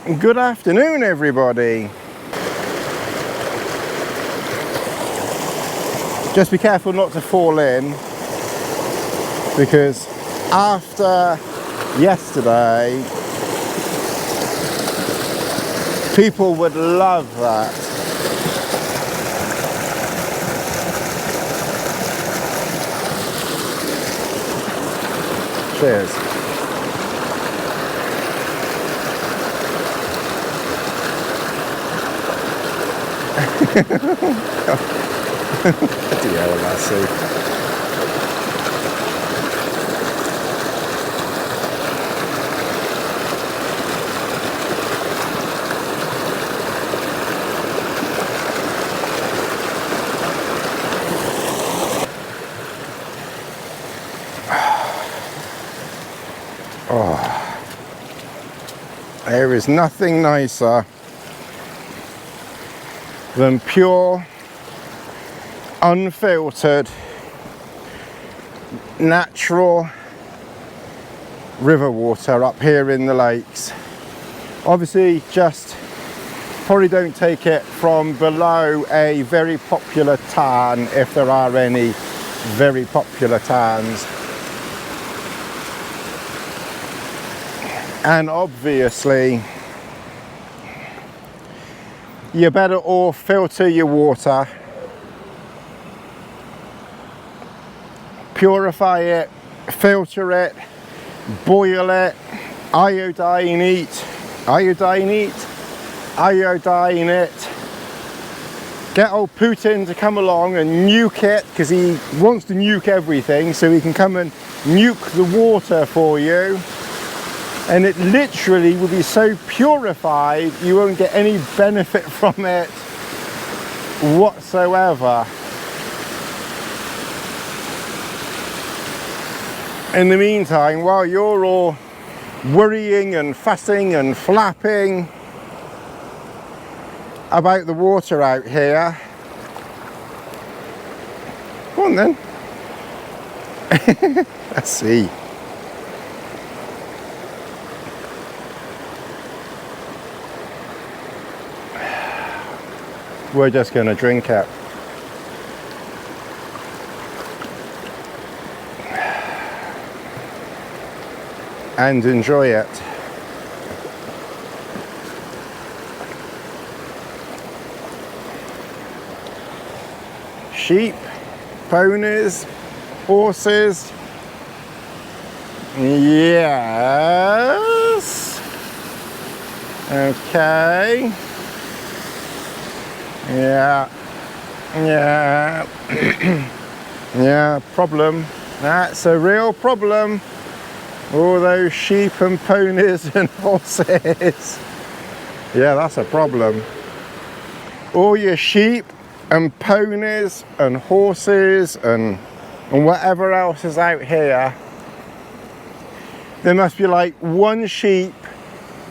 Good afternoon, everybody. Just be careful not to fall in, because after yesterday, people would love that. Cheers. Bloody hell, Lassie. Oh, there is nothing nicer than pure, unfiltered, natural river water up here in the lakes. Obviously, just probably don't take it from below a very popular tarn, if there are any very popular tarns. And obviously, you better all filter your water, purify it, filter it, boil it, iodine it, get old Putin to come along and nuke it, because he wants to nuke everything, so he can come and nuke the water for you. And it literally will be so purified, you won't get any benefit from it whatsoever. In the meantime, while you're all worrying and fussing and flapping about the water out here, go on then. Let's see. We're just going to drink it. And enjoy it. Sheep, ponies, horses. Yes. Okay. Yeah, yeah, problem. That's a real problem. All those sheep and ponies and horses. Yeah, that's a problem. All your sheep and ponies and horses and whatever else is out here, there must be like one sheep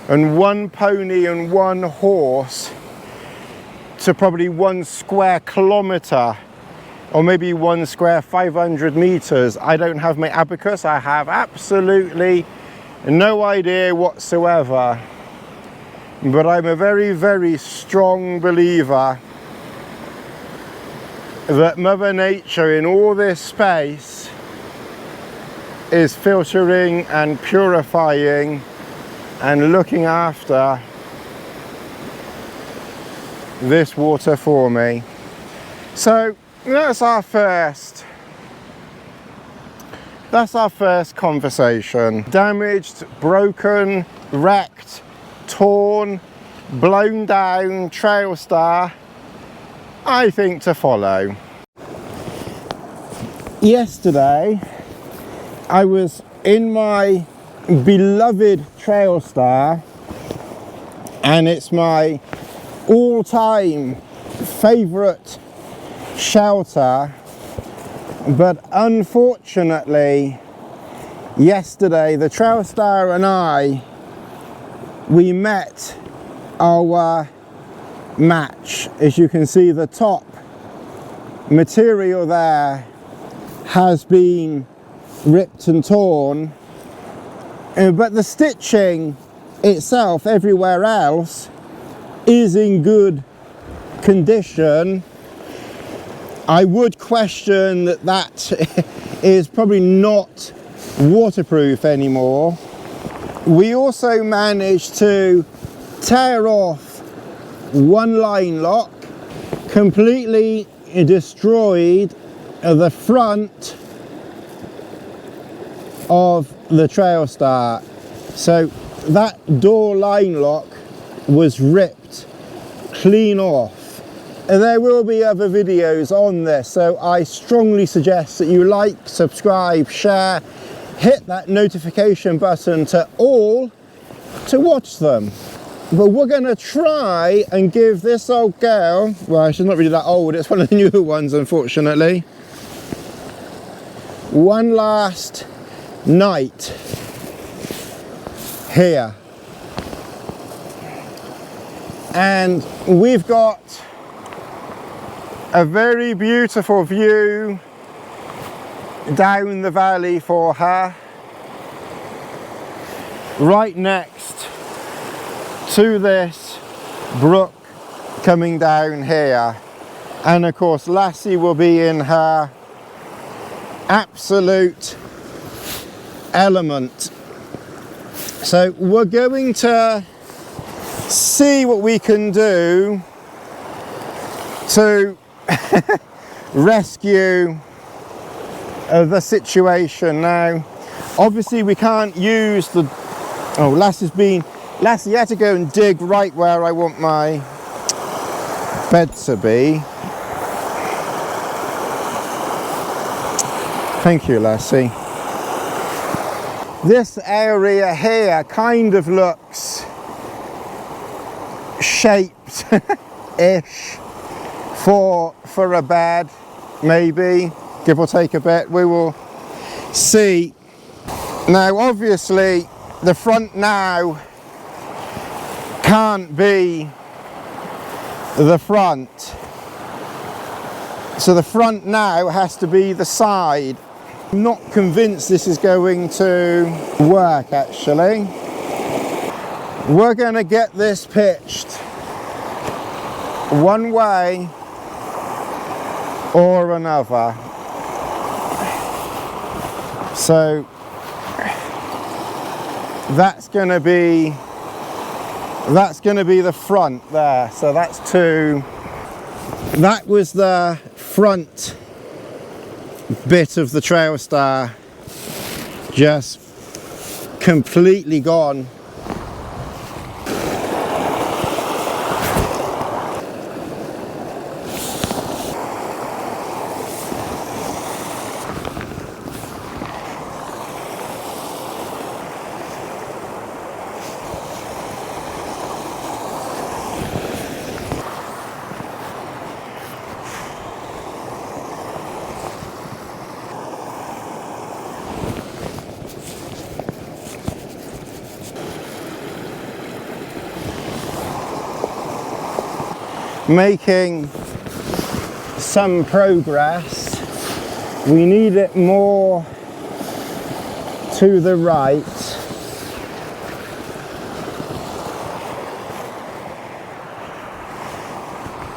and one pony and one horse to probably 1 square kilometre, or maybe 1 square 500 meters. I don't have my abacus. I have absolutely no idea whatsoever. But I'm a very, very strong believer that Mother Nature in all this space is filtering and purifying and looking after this water for me. So that's our first conversation. Damaged, broken, wrecked, torn, blown down Trailstar, I think, to follow. Yesterday I was in my beloved Trailstar, and it's my all-time favourite shelter, but unfortunately yesterday the Trailstar and I, we met our match. As you can see, the top material there has been ripped and torn, but the stitching itself everywhere else is in good condition. I would question that that is probably not waterproof anymore. We also managed to tear off one line lock, completely destroyed the front of the Trailstar. So that door line lock was ripped clean off. And there will be other videos on this, so I strongly suggest that you like, subscribe, share, hit that notification button to all to watch them. But we're going to try and give this old girl, well, she's not really that old, it's one of the newer ones unfortunately, one last night here. And we've got a very beautiful view down the valley for her, right next to this brook coming down here. And of course Lassie will be in her absolute element. So we're going to see what we can do to rescue the situation. Now obviously we can't use the, oh, Lassie had to go and dig right where I want my bed to be. Thank you, Lassie. This area here kind of looks shaped ish for a bed, maybe, give or take a bit. We will see. Now obviously the front now can't be the front, so the front now has to be the side. I'm not convinced this is going to work actually. We're going to get this pitched one way or another. So that's going to be the front there. So that's two. That was the front bit of the Trailstar, just completely gone. Making some progress. We need it more to the right.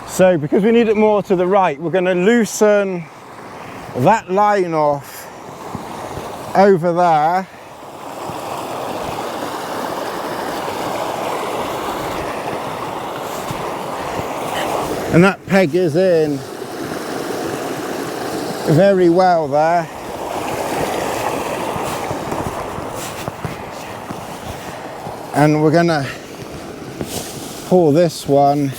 So because we need it more to the right, we're going to loosen that line off over there. And that peg is in very well there. And we're going to pull this one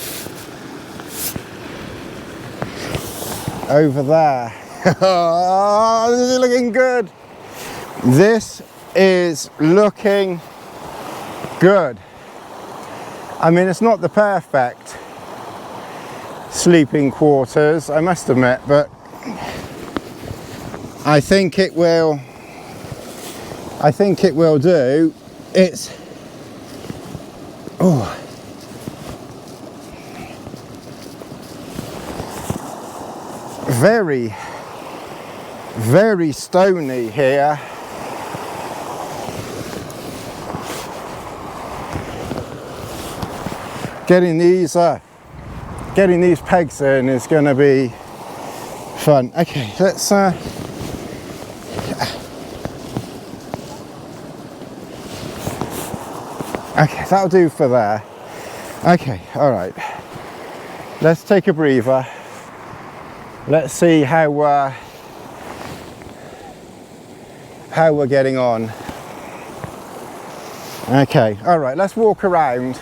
over there. Oh, this is looking good. This is looking good. I mean, it's not the perfect sleeping quarters, I must admit, but I think it will do. It's very, very stony here. getting these pegs in is going to be fun. Okay, let's okay, that'll do for there. Okay, all right, let's take a breather. Let's see how we're getting on. Okay, all right, let's walk around.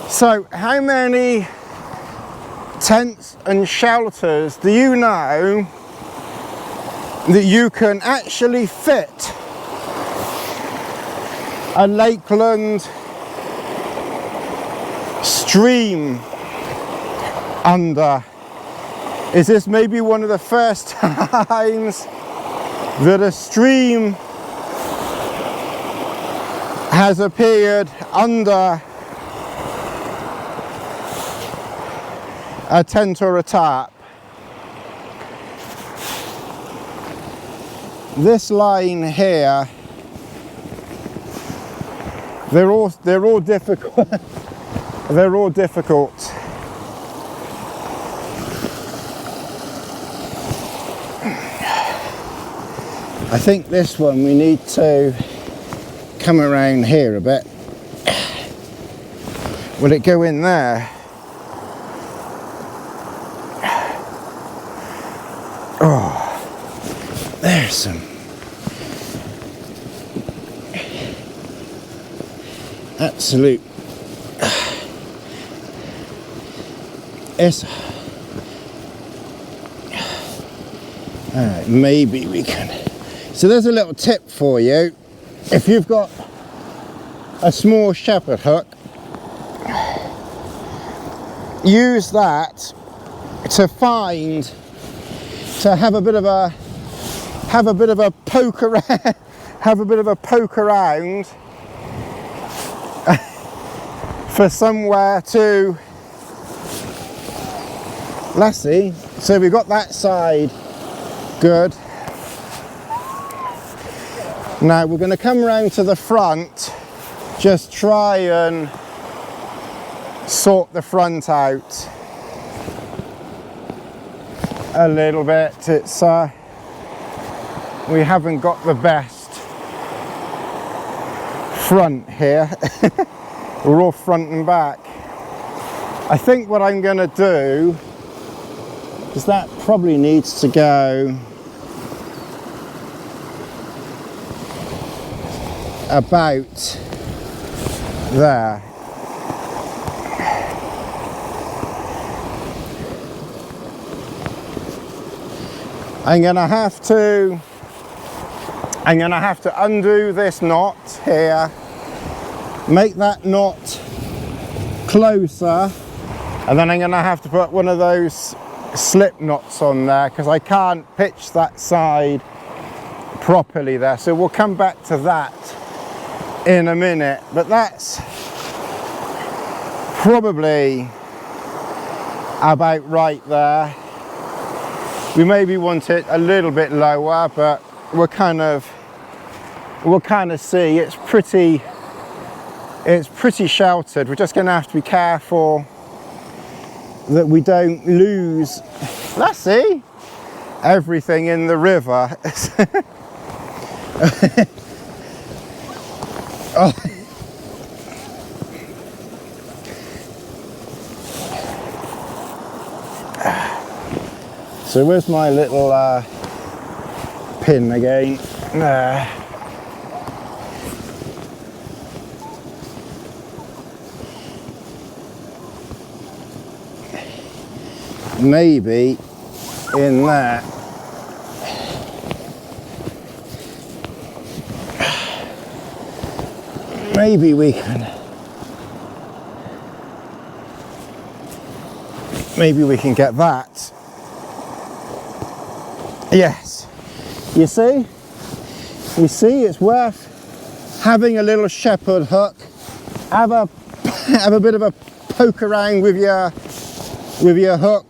So how many tents and shelters do you know that you can actually fit a Lakeland stream under? Is this maybe one of the first times that a stream has appeared under a tent or a tarp? This line here, they're all difficult. They're all difficult. I think this one we need to come around here a bit. Will it go in there? Oh, there's some absolute. It's all right. Maybe we can. So there's a little tip for you. If you've got a small shepherd hook, use that to have a bit of a poke around, for somewhere to Lassie. So we've got that side good. Now we're going to come round to the front, just try and sort the front out a little bit. It's we haven't got the best front here. We're all front and back. I think what I'm going to do is that probably needs to go about there. I'm gonna have to undo this knot here, make that knot closer, and then I'm gonna have to put one of those slip knots on there because I can't pitch that side properly there. So we'll come back to that in a minute, but that's probably about right there. We maybe want it a little bit lower, but we'll kind of see. It's pretty sheltered. We're just going to have to be careful that we don't lose, Lassie, everything in the river. Oh. So where's my little pin again? There. Maybe in there. Maybe we can get that. Yes. You see it's worth having a little shepherd hook. Have a bit of a poke around with your hook.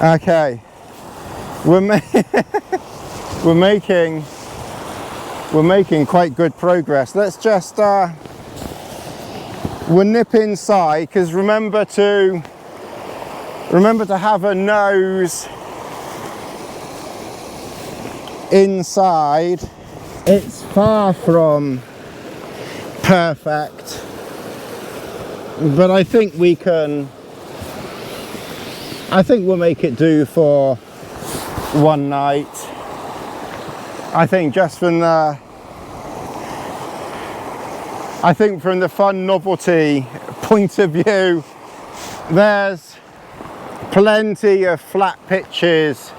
Okay. We're making we're making quite good progress. Let's just we'll nip inside, because remember to have a nose inside. It's far from perfect, but I think we'll make it do for one night. I think just from the fun novelty point of view, there's plenty of flat pitches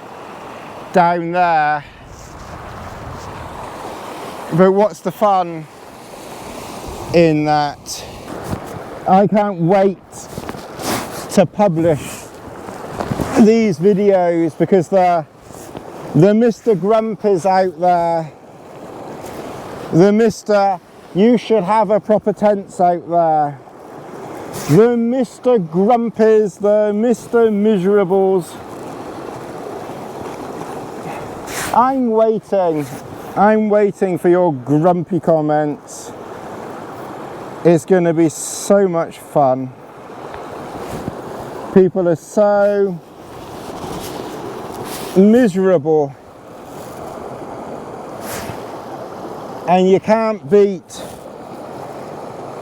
down there, but what's the fun in that? I can't wait to publish these videos, because the Mr. Grumpies out there, the Mr. You should have a proper tents out there, the Mr. Grumpies, the Mr. Miserables. I'm waiting for your grumpy comments. It's going to be so much fun. People are so miserable, and you can't beat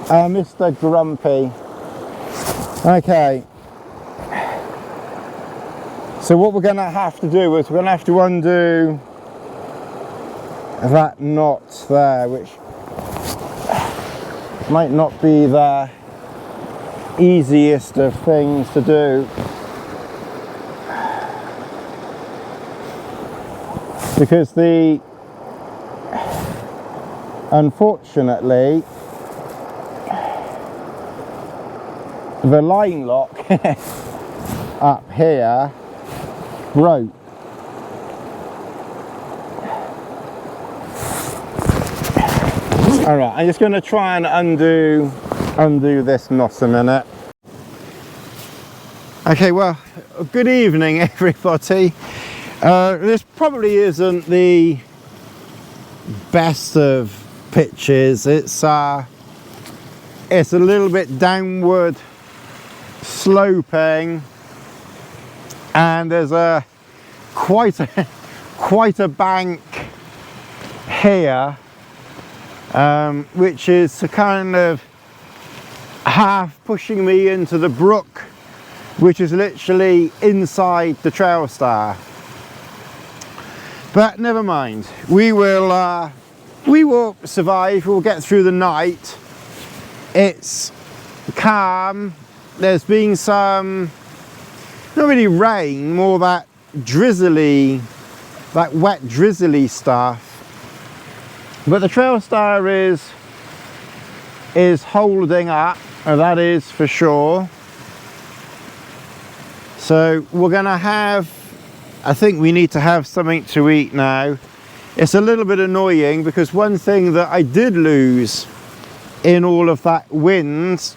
Mr. Grumpy. Okay, so what we're going to have to do is we're going to have to undo that knot there, which might not be the easiest of things to do, because unfortunately the line lock up here broke. Alright, I'm just going to try and undo this knot a minute. Okay, well, good evening everybody. This probably isn't the best of pitches. It's a little bit downward sloping, and there's quite a bank here, which is kind of half pushing me into the brook, which is literally inside the Trailstar. But never mind, we will survive. We'll get through the night. It's calm. There's been some, not really rain, more that drizzly, that wet drizzly stuff. But the Trailstar is holding up, that is for sure. So we're gonna have, I think we need to have something to eat now. It's a little bit annoying, because one thing that I did lose in all of that wind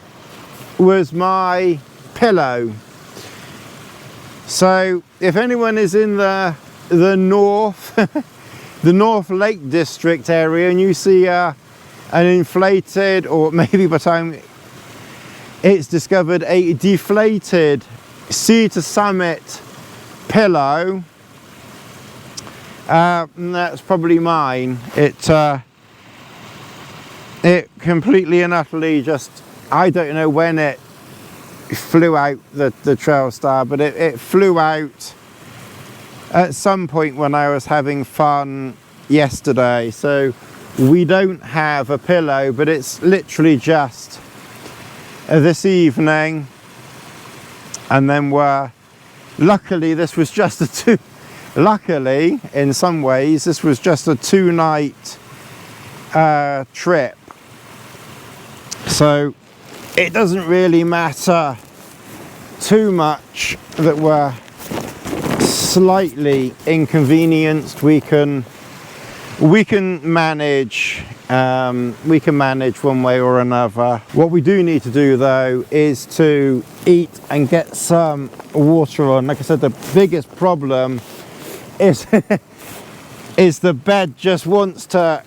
was my pillow. So if anyone is in the north the North Lake District area, and you see an inflated, or maybe by the time it's discovered, a deflated sea to summit pillow, that's probably mine. It completely and utterly just, I don't know when it flew out, the Trailstar, but it flew out at some point when I was having fun yesterday. So we don't have a pillow, but it's literally just this evening, and then luckily this was just luckily in some ways this was just a 2-night trip, so it doesn't really matter too much that we're slightly inconvenienced. We can manage one way or another. What we do need to do though is to eat and get some water on. Like I said, the biggest problem is is the bed just wants to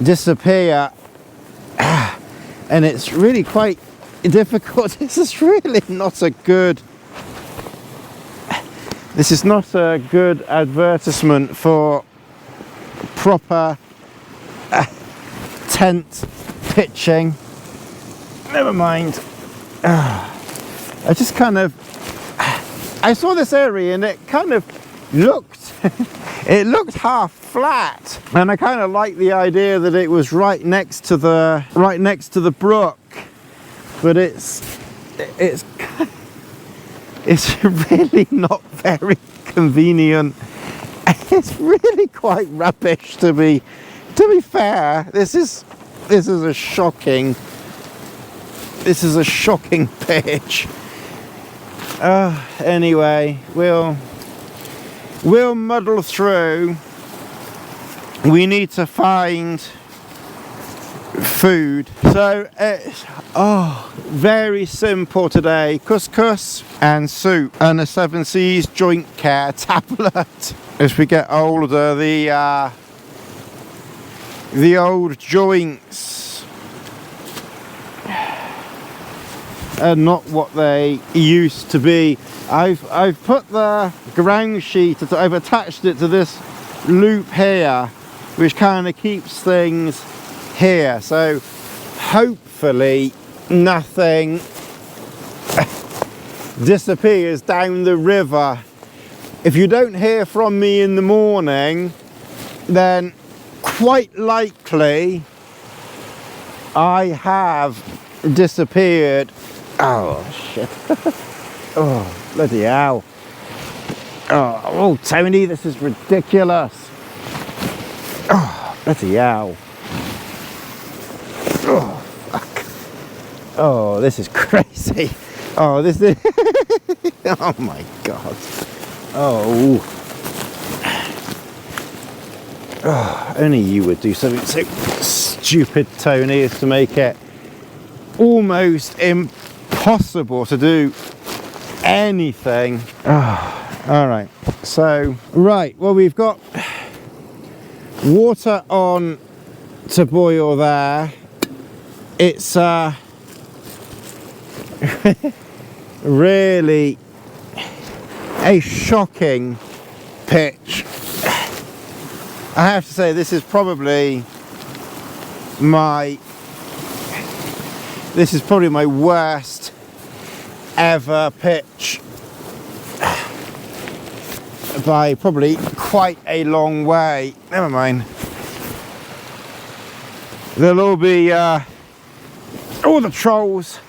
disappear, and it's really quite difficult. This is really not a good, this is not a good advertisement for proper tent pitching. Never mind. I just kind of, I saw this area and it kind of looked, it looked half flat, and I kind of like the idea that it was right next to the brook, but it's really not very convenient. It's really quite rubbish, to be fair. This is a shocking pitch. Anyway, we'll muddle through. We need to find food. So it's very simple today. Couscous and soup and a 7 Seas joint care tablet. As we get older, the old joints are not what they used to be. I've put the ground sheet, I've attached it to this loop here, which kind of keeps things here, so hopefully nothing disappears down the river. If you don't hear from me in the morning, then quite likely I have disappeared. Oh shit. Oh bloody hell. Oh Tony, this is ridiculous. Oh bloody hell. Oh fuck. Oh, this is crazy. Oh, this is oh my god. Oh. Oh, only you would do something so stupid, Tony, as to make it almost impossible to do anything. Oh, all right, so well, we've got water on to boil there. It's really a shocking pitch. I have to say, this is probably my worst ever pitch by probably quite a long way. Never mind. There'll all be all the trolls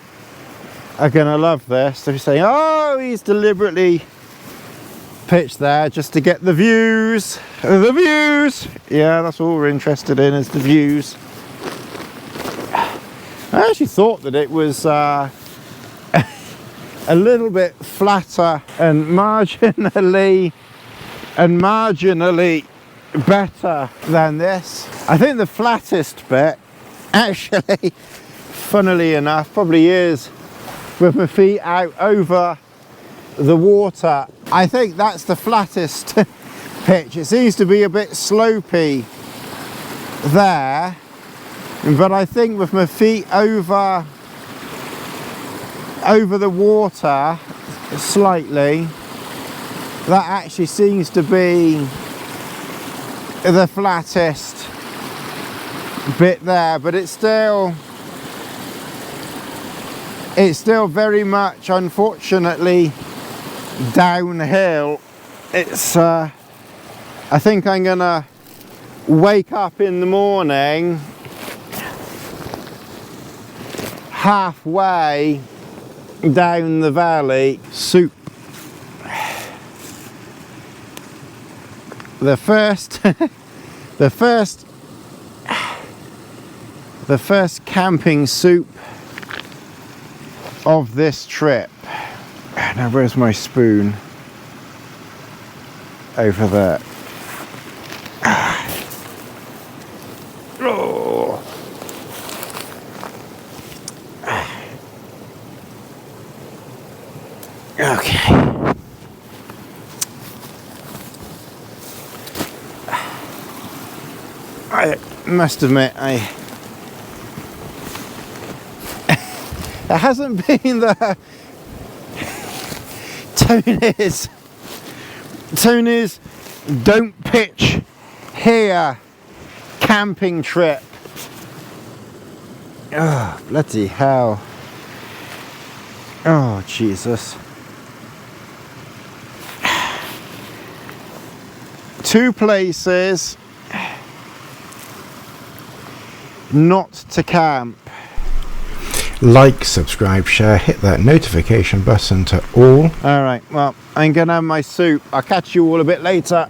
are gonna love this. They're saying, oh, he's deliberately pitched there just to get the views. The views! Yeah, that's all we're interested in, is the views. I actually thought that it was a little bit flatter and marginally better than this. I think the flattest bit, actually, funnily enough, probably is with my feet out over the water. I think that's the flattest pitch. It seems to be a bit slopey there, but I think with my feet over the water slightly, that actually seems to be the flattest bit there, but it's still very much, unfortunately, downhill. It's I think I'm gonna wake up in the morning halfway down the valley. Soup. The first camping soup of this trip. Now where's my spoon? Over there. Oh. Okay. I must admit, it hasn't been the Tony's don't pitch here camping trip. Oh, bloody hell. Oh, Jesus. 2 places not to camp. Like, subscribe, share, hit that notification button to all. Alright, well, I'm gonna have my soup. I'll catch you all a bit later.